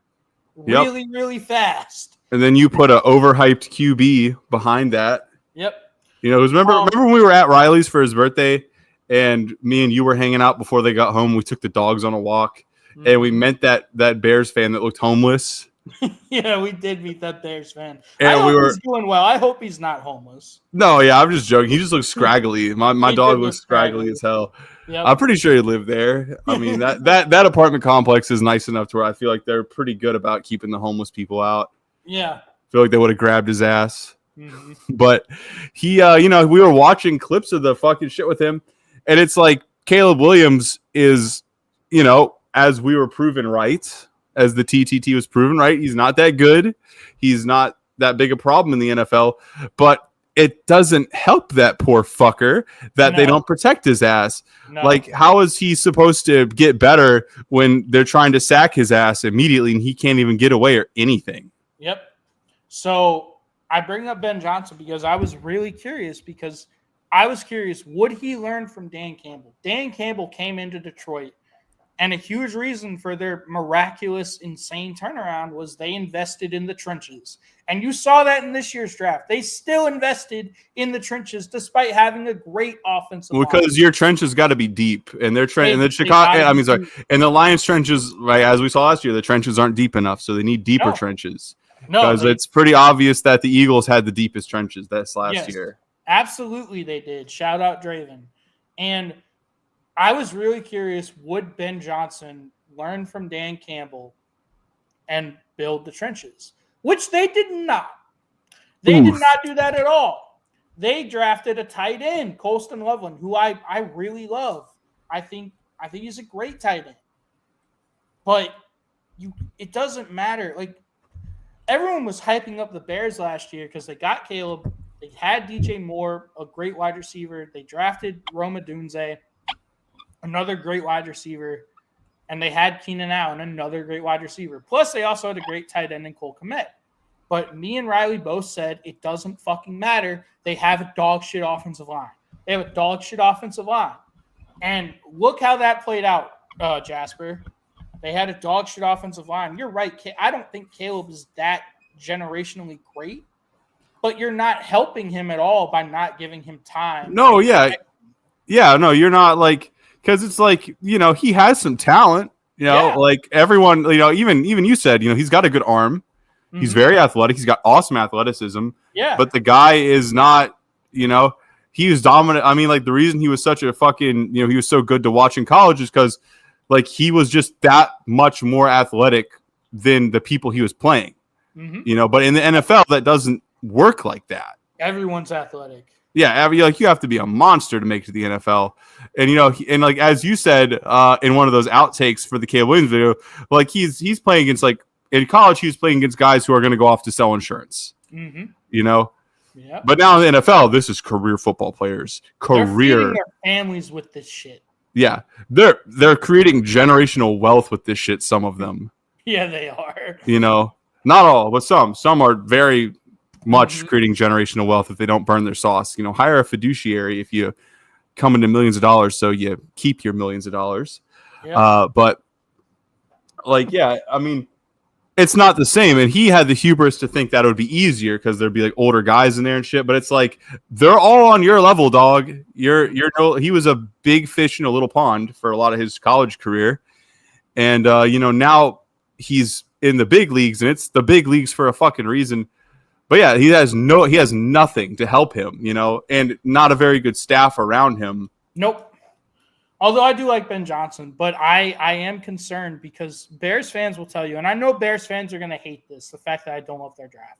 really, really fast. And then you put an overhyped QB behind that. Yep. You know, remember when we were at Riley's for his birthday and me and you were hanging out before they got home? We took the dogs on a walk and we met that Bears fan that looked homeless. Yeah, we did meet that Bears fan. And I hope he's doing well. I hope he's not homeless. No, yeah, I'm just joking. He just looks scraggly. My dog looks scraggly as hell. Yep. I'm pretty sure he lived there. I mean, that apartment complex is nice enough to where I feel like they're pretty good about keeping the homeless people out. Yeah. I feel like they would have grabbed his ass. Mm-hmm. But he, you know, we were watching clips of the fucking shit with him, and it's like Caleb Williams is, you know, as we were proven right, as the TTT was proven right, he's not that good. He's not that big a problem in the NFL, but it doesn't help that poor fucker that they don't protect his ass. No. Like, how is he supposed to get better when they're trying to sack his ass immediately and he can't even get away or anything? Yep. So I bring up Ben Johnson because I was really curious would he learn from Dan Campbell? Dan Campbell came into Detroit, and a huge reason for their miraculous, insane turnaround was they invested in the trenches. And you saw that in this year's draft. They still invested in the trenches despite having a great offensive line. Because your trenches got to be deep, and and the Lions trenches, right? As we saw last year, the trenches aren't deep enough, so they need deeper trenches. Because it's pretty obvious that the Eagles had the deepest trenches this last year. Absolutely, they did. Shout out Draven. And I was really curious, would Ben Johnson learn from Dan Campbell and build the trenches? Which they did not. They did not do that at all. They drafted a tight end, Colston Loveland, who I really love. I think he's a great tight end. But it doesn't matter. Like, everyone was hyping up the Bears last year because they got Caleb. They had DJ Moore, a great wide receiver. They drafted Rome Odunze, another great wide receiver. And they had Keenan Allen, another great wide receiver. Plus, they also had a great tight end in Cole Kmet. But me and Riley both said it doesn't fucking matter. They have a dog shit offensive line. They have a dog shit offensive line. And look how that played out, Jasper. They had a dog shit offensive line. You're right. I don't think Caleb is that generationally great, but you're not helping him at all by not giving him time. No, yeah. Yeah, no, you're not like, because it's like, you know, he has some talent, you know, like everyone, you know, even you said, you know, he's got a good arm. Mm-hmm. He's very athletic. He's got awesome athleticism. Yeah. But the guy is not, you know, he was dominant. I mean, like the reason he was such a fucking, you know, he was so good to watch in college is because like he was just that much more athletic than the people he was playing, you know, but in the NFL that doesn't work like that. Everyone's athletic. Yeah. Like you have to be a monster to make it to the NFL. And, you know, and like, as you said in one of those outtakes for the Caleb Williams video, like he's playing against like in college, he was playing against guys who are going to go off to sell insurance, you know? Yeah. But now in the NFL, this is career football players, They're feeding their families with this shit. Yeah, they're creating generational wealth with this shit. Some of them. Yeah, they are. You know, not all, but some. Some are very much creating generational wealth if they don't burn their sauce. You know, hire a fiduciary if you come into millions of dollars, so you keep your millions of dollars. Yeah. But like, yeah, I mean, it's not the same. And he had the hubris to think that it would be easier because there'd be like older guys in there and shit. But it's like they're all on your level, dog. He was a big fish in a little pond for a lot of his college career, and now he's in the big leagues, and it's the big leagues for a fucking reason. But yeah, he has nothing to help him, and not a very good staff around him. Nope. Although I do like Ben Johnson, but I am concerned because Bears fans will tell you, and I know Bears fans are going to hate this, the fact that I don't love their draft.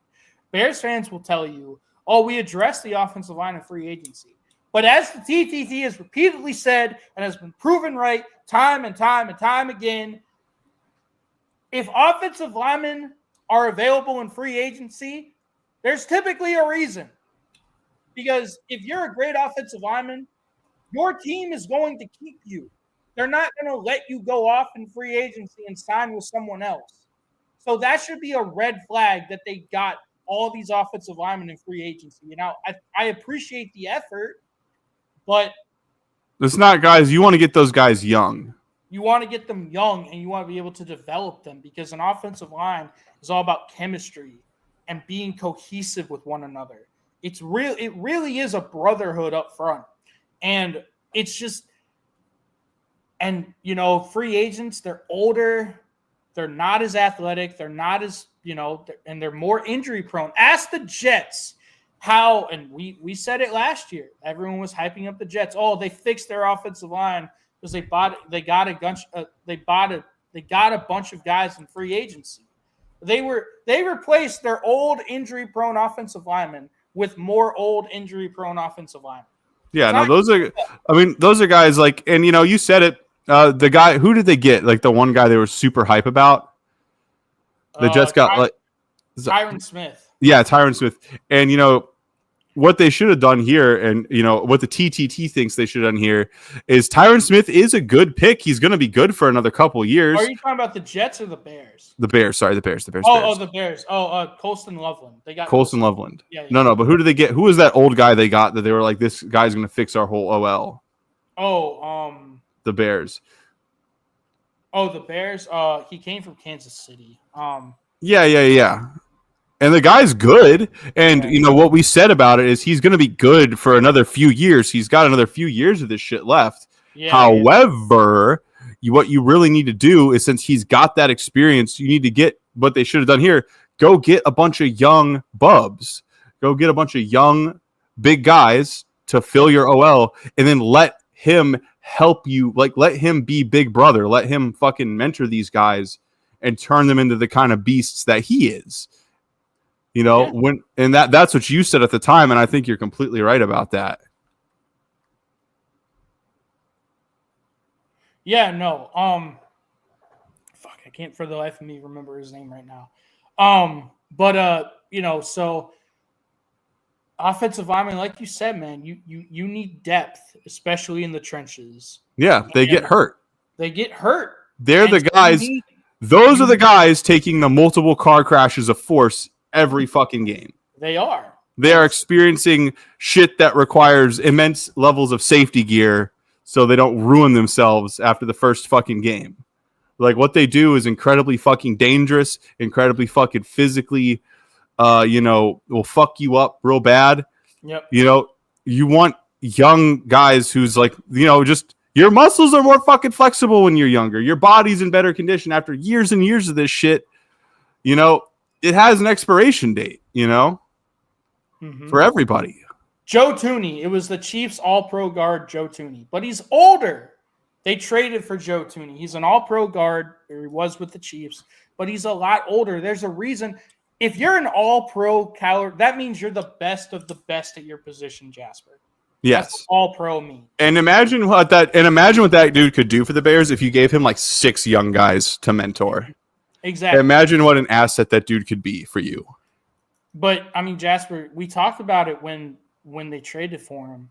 Bears fans will tell you, oh, we addressed the offensive line in free agency. But as the TTT has repeatedly said and has been proven right time and time and time again, if offensive linemen are available in free agency, there's typically a reason. Because if you're a great offensive lineman, your team is going to keep you. They're not going to let you go off in free agency and sign with someone else. So that should be a red flag that they got all these offensive linemen in free agency. I appreciate the effort, but it's not guys. You want to get those guys young. You want to get them young, and you want to be able to develop them because an offensive line is all about chemistry and being cohesive with one another. It really is a brotherhood up front. And it's just, free agents, they're older, they're not as athletic, they're not as, and they're more injury prone. Ask the Jets how, and we said it last year, everyone was hyping up the Jets. Oh, they fixed their offensive line because they got a bunch of guys in free agency. They replaced their old injury prone offensive linemen with more old injury prone offensive linemen. Yeah, no, those are guys like, and you said it. The guy, who did they get? Like the one guy they were super hype about. The Jets got Tyron Smith. Yeah, Tyron Smith, and what they should have done here, and what the TTT thinks they should have done here is Tyron Smith is a good pick. He's going to be good for another couple of years. Are you talking about the Jets or the Bears? The Bears. Sorry, the Bears. The Bears. Colston Loveland. They got Colston Loveland. Yeah. No. But who did they get? Who was that old guy they got that they were like, this guy's going to fix our whole OL? The Bears. Oh, the Bears. He came from Kansas City. Yeah. And the guy's good. And, what we said about it is he's going to be good for another few years. He's got another few years of this shit left. Yeah, however, what you really need to do is, since he's got that experience, you need to get what they should have done here. Go get a bunch of young bubs. Go get a bunch of young, big guys to fill your OL, and then let him help you. Like, let him be big brother. Let him fucking mentor these guys and turn them into the kind of beasts that he is. That's what you said at the time, and I think you're completely right about that. Yeah, no. I can't for the life of me remember his name right now. So offensive lineman, like you said, man, you need depth, especially in the trenches. Yeah, they get hurt. They're the guys. Those are the guys taking the multiple car crashes of force every fucking game. They are experiencing shit that requires immense levels of safety gear so they don't ruin themselves after the first fucking game. Like, what they do is incredibly fucking dangerous, incredibly fucking physically, will fuck you up real bad. Yep. You want young guys who's like, just your muscles are more fucking flexible when you're younger. Your body's in better condition after years and years of this shit. It has an expiration date, for everybody. Joe Thuney. It was the Chiefs all-pro guard, Joe Thuney. But he's older. They traded for Joe Thuney. He's an all-pro guard. Or he was with the Chiefs. But he's a lot older. There's a reason. If you're an all-pro caliber, that means you're the best of the best at your position, Jasper. Yes. That's what all-pro means. And imagine what that dude could do for the Bears if you gave him like 6 young guys to mentor. Exactly. Imagine what an asset that dude could be for you. But Jasper, we talked about it when they traded for him.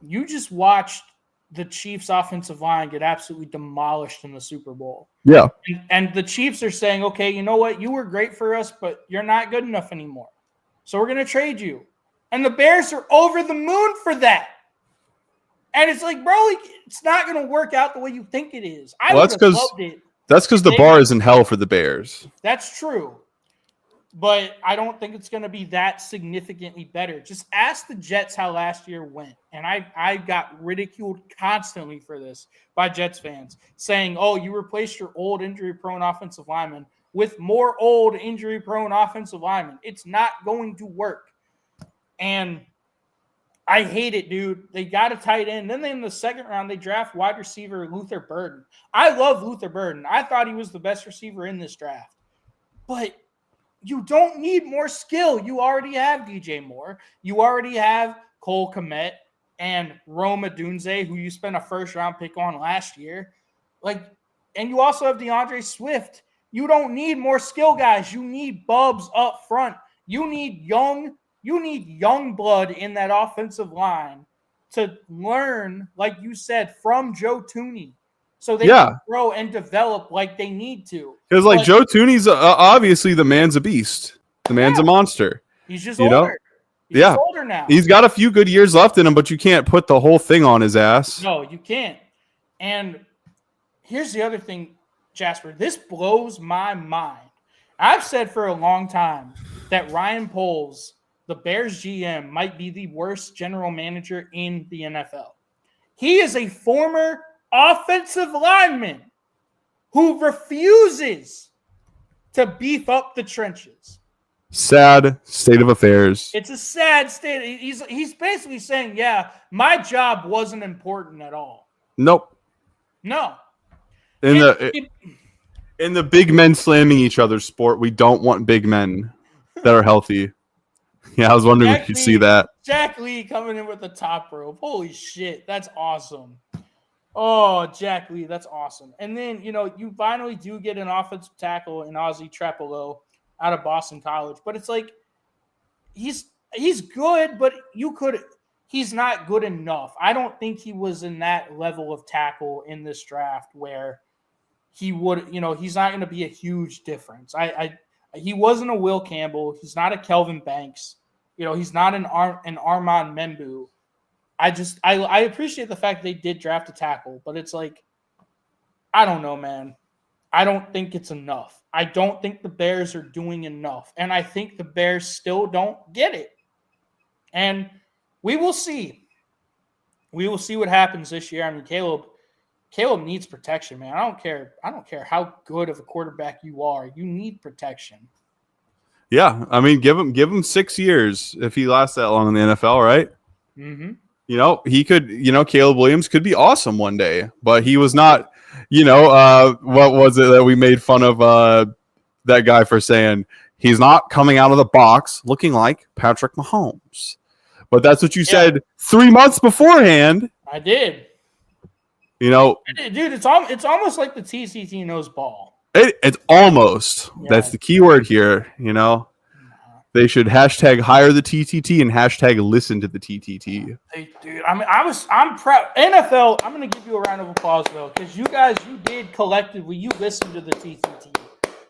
You just watched the Chiefs' offensive line get absolutely demolished in the Super Bowl. Yeah. And the Chiefs are saying, okay, you know what? You were great for us, but you're not good enough anymore. So we're going to trade you. And the Bears are over the moon for that. And it's like, bro, it's not going to work out the way you think it is. I would have loved it That's because the bar is in hell for the Bears. That's true. But I don't think it's going to be that significantly better. Just ask the Jets how last year went. And I got ridiculed constantly for this by Jets fans, saying, oh, you replaced your old injury-prone offensive lineman with more old injury-prone offensive linemen. It's not going to work. And I hate it, dude. They got a tight end. Then in the second round, they draft wide receiver Luther Burden. I love Luther Burden. I thought he was the best receiver in this draft. But you don't need more skill. You already have DJ Moore. You already have Cole Kmet and Rome Odunze, who you spent a first-round pick on last year. And you also have DeAndre Swift. You don't need more skill guys. You need bubs up front. You need young blood in that offensive line to learn, like you said, from Joe Thuney. So they can grow and develop like they need to. Because Joe Thuney's obviously the man's a beast. The man's a monster. He's just older. He's older now. He's got a few good years left in him, but you can't put the whole thing on his ass. No, you can't. And here's the other thing, Jasper. This blows my mind. I've said for a long time that Ryan Poles, the Bears GM, might be the worst general manager in the NFL. He is a former offensive lineman who refuses to beef up the trenches. Sad state of affairs. It's a sad state. He's basically saying, yeah, my job wasn't important at all. Nope. No. In the big men slamming each other sport, we don't want big men that are healthy. Yeah, I was wondering if you'd see that. Jack Lee coming in with the top rope. Holy shit, that's awesome. Oh, Jack Lee, that's awesome. And then, you finally do get an offensive tackle in Ozzie Trepolo out of Boston College. But it's like, he's good, but he's not good enough. I don't think he was in that level of tackle in this draft where he would, he's not going to be a huge difference. He wasn't a Will Campbell. He's not a Kelvin Banks. He's not an Armand Membu. I appreciate the fact they did draft a tackle, but it's like, I don't know, man. I don't think it's enough. I don't think the Bears are doing enough. And I think the Bears still don't get it. And we will see. We will see what happens this year. I mean, Caleb needs protection, man. I don't care how good of a quarterback you are. You need protection. Yeah, I mean, give him 6 years if he lasts that long in the NFL, right? Mm-hmm. He could, Caleb Williams could be awesome one day, but he was not, what was it that we made fun of that guy for saying he's not coming out of the box looking like Patrick Mahomes. But that's what you said 3 months beforehand. I did. Dude, it's almost like the TCT knows ball. It's almost. Yeah. That's the key word here, They should hashtag hire the TTT and hashtag listen to the TTT. Hey, dude, I'm proud. NFL, I'm going to give you a round of applause, though, because you did collectively, you listened to the TTT.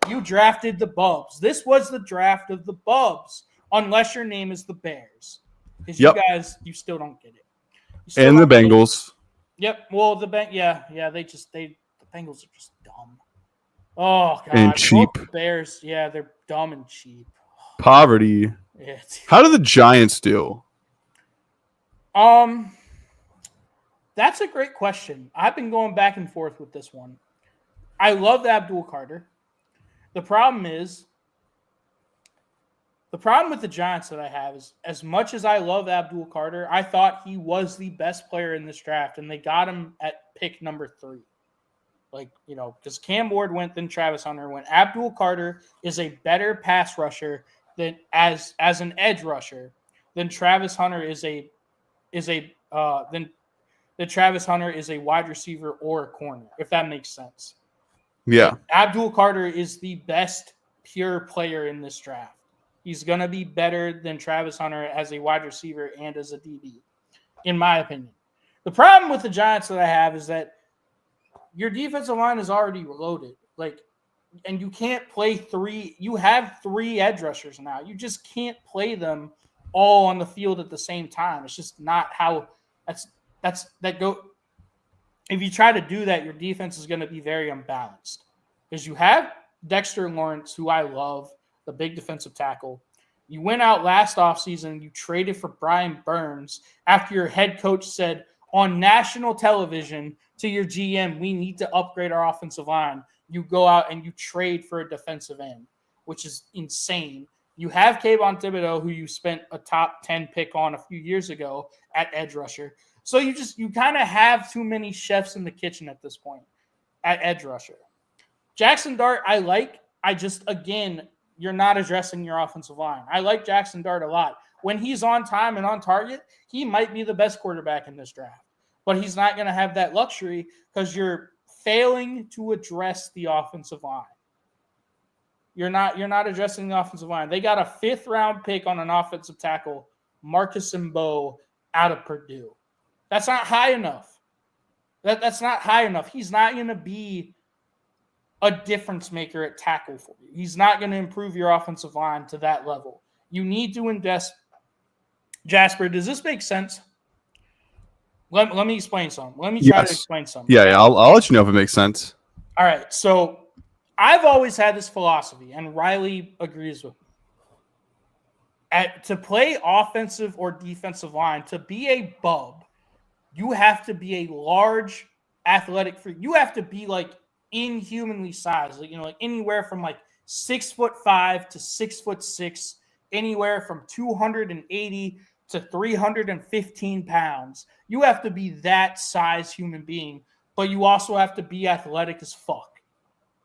You drafted the Bubs. This was the draft of the Bubs, unless your name is the Bears. Because you still don't get it. And the Bengals. Yep. Well, the Bengals are just dumb. Oh, God. And cheap. Both Bears, they're dumb and cheap. Poverty. Yeah. How do the Giants do? That's a great question. I've been going back and forth with this one. I love Abdul Carter. The problem with the Giants that I have is, as much as I love Abdul Carter, I thought he was the best player in this draft, and they got him at pick number 3. Because Cam Ward went, then Travis Hunter went. Abdul Carter is a better pass rusher than as an edge rusher than Travis Hunter is a wide receiver or a corner, if that makes sense. Yeah. Abdul Carter is the best pure player in this draft. He's going to be better than Travis Hunter as a wide receiver and as a DB, in my opinion. The problem with the Giants that I have is that your defensive line is already loaded. And you can't play 3. You have 3 edge rushers now. You just can't play them all on the field at the same time. It's just not how if you try to do that, your defense is going to be very unbalanced. Because you have Dexter Lawrence, who I love, the big defensive tackle. You went out last offseason, you traded for Brian Burns after your head coach said on national television to your GM, we need to upgrade our offensive line. You go out and you trade for a defensive end, which is insane. You have Kayvon Thibodeau, who you spent a top 10 pick on a few years ago at edge rusher. So you kind of have too many chefs in the kitchen at this point at edge rusher. Jackson Dart, I like. Again, you're not addressing your offensive line. I like Jackson Dart a lot. When he's on time and on target, he might be the best quarterback in this draft. But he's not going to have that luxury because you're failing to address the offensive line. You're not addressing the offensive line. They got a 5th-round pick on an offensive tackle, Marcus Mbow, out of Purdue. That's not high enough. That's not high enough. He's not going to be a difference maker at tackle for you. He's not going to improve your offensive line to that level. You need to invest. Jasper, does this make sense? Let me explain something. Let me try to explain something. Yeah, I'll let you know if it makes sense. All right, so I've always had this philosophy, and Riley agrees with me. To play offensive or defensive line, to be a bub, you have to be a large athletic freak. You have to be like inhumanly sized, like anywhere from like 6'5" to 6'6", anywhere from 280 to 315 pounds. You have to be that size human being, but you also have to be athletic as fuck.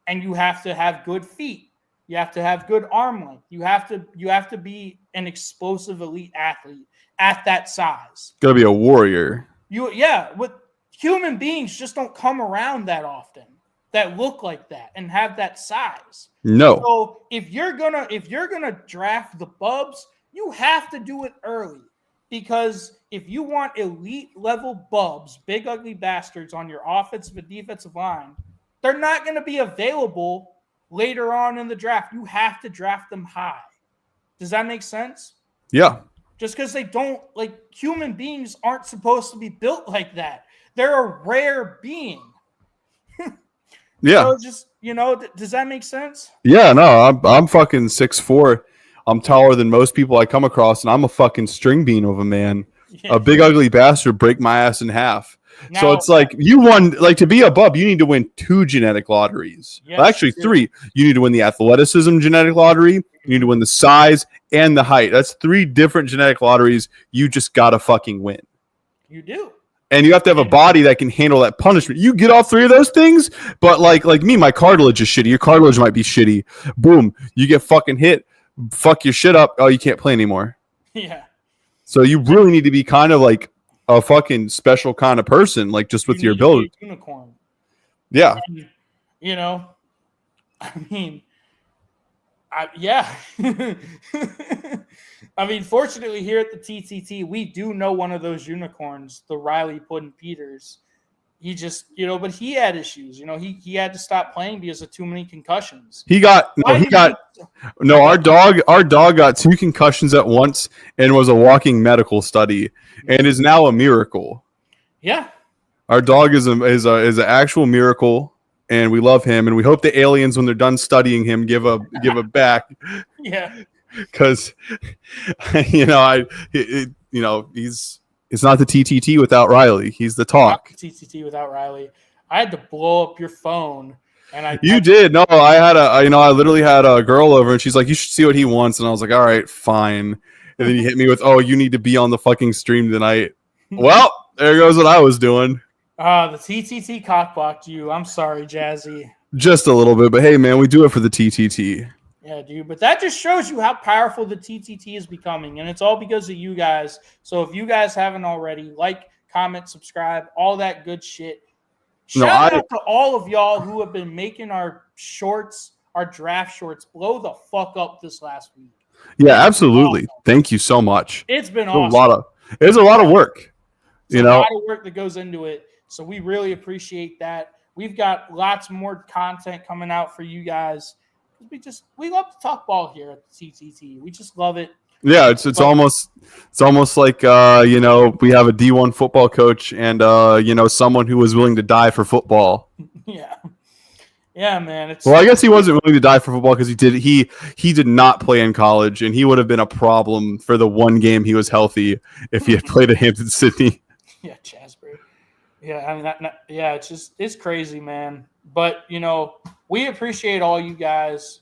And you have to have good feet. You have to have good arm length. You have to be an explosive elite athlete at that size. Gotta be a warrior. With human beings just don't come around that often that look like that and have that size. No. So if you're gonna draft the bubs, you have to do it early. Because if you want elite level bubs, big ugly bastards on your offensive and defensive line, they're not going to be available later on in the draft. You have to draft them high. Does that make sense? Yeah. Just because they don't, human beings aren't supposed to be built like that. They're a rare being. Yeah. So just, does that make sense? Yeah, no, I'm fucking 6'4". I'm taller than most people I come across, and I'm a fucking string bean of a man. Yeah. A big ugly bastard break my ass in half. Now, so it's like you won, to be a bub, you need to win 2 genetic lotteries. Yes, actually 3. You need to win the athleticism genetic lottery. You need to win the size and the height. That's 3 different genetic lotteries. You just got to fucking win. You do. And you have to have a body that can handle that punishment. You get all 3 of those things, but like me, my cartilage is shitty. Your cartilage might be shitty. Boom. You get fucking hit. Fuck your shit up. Oh, you can't play anymore. Yeah. So you really need to be kind of like a fucking special kind of person, just with your ability. Unicorn. Yeah. And, yeah. Fortunately here at the TTT, we do know one of those unicorns, the Riley Puddin-Peters. He just, but he had issues. He had to stop playing because of too many concussions. Our dog got 2 concussions at once and was a walking medical study and is now a miracle. Yeah. Our dog is an actual miracle, and we love him, and we hope the aliens, when they're done studying him, give a back. Yeah. Because, it's not the TTT without Riley. He's the talk. Not the TTT without Riley. I had to blow up your phone, and You did. No, I literally had a girl over, and she's like, "You should see what he wants," and I was like, "All right, fine." And then you hit me with, "Oh, you need to be on the fucking stream tonight." Well, there goes what I was doing. The TTT cockblocked you. I'm sorry, Jazzy. Just a little bit, but hey, man, we do it for the TTT. Yeah, dude, but that just shows you how powerful the TTT is becoming, and it's all because of you guys. So if you guys haven't already, comment, subscribe, all that good shit. Shout out to all of y'all who have been making our shorts, our draft shorts, blow the fuck up this last week. Yeah, absolutely. Awesome. Thank you so much. It's been awesome. It's a lot of work. It's a lot of work that goes into it, so we really appreciate that. We've got lots more content coming out for you guys. We love to talk ball here at the TTT. We just love it. Yeah, it's almost like we have a D1 football coach and someone who was willing to die for football. Yeah. Yeah, man. It's Well, I guess he wasn't willing to die for football because he did not play in college, and he would have been a problem for the one game he was healthy if he had played at Hampton Sydney. Yeah, Jasper. Yeah, I mean, yeah, it's crazy, man. But we appreciate all you guys.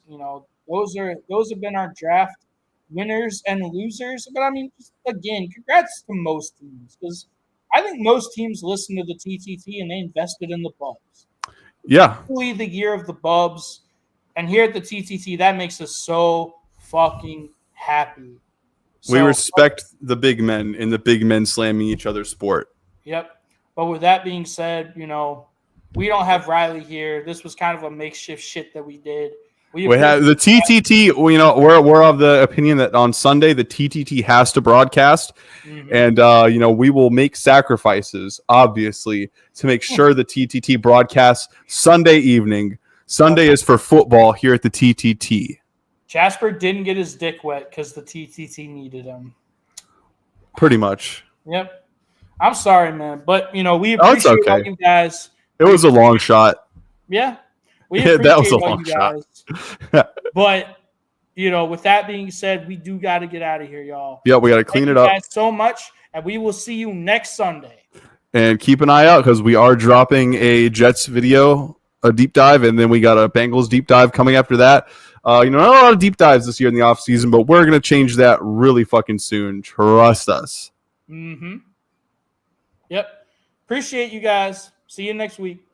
Those have been our draft winners and losers. But I mean, just, again, congrats to most teams because I think most teams listen to the TTT and they invested in the Bubs. Yeah, Really the year of the Bubs, and here at the TTT, that makes us so fucking happy. we respect the big men and the big men slamming each other's sport. Yep. But with that being said, we don't have Riley here. This was kind of a makeshift shit that we did. We have the TTT. We're of the opinion that on Sunday the TTT has to broadcast, and we will make sacrifices, obviously, to make sure the TTT broadcasts Sunday evening. Sunday is for football here at the TTT. Jasper didn't get his dick wet because the TTT needed him. Pretty much. Yep. I'm sorry, man, but we appreciate all you guys. It was a long shot. Yeah. That was a long shot. But, with that being said, we do got to get out of here, y'all. Yeah, we got to clean it up. Thank you guys so much, and we will see you next Sunday. And keep an eye out because we are dropping a Jets video, a deep dive, and then we got a Bengals deep dive coming after that. Not a lot of deep dives this year in the off season, but we're going to change that really fucking soon. Trust us. Mm-hmm. Yep. Appreciate you guys. See you next week.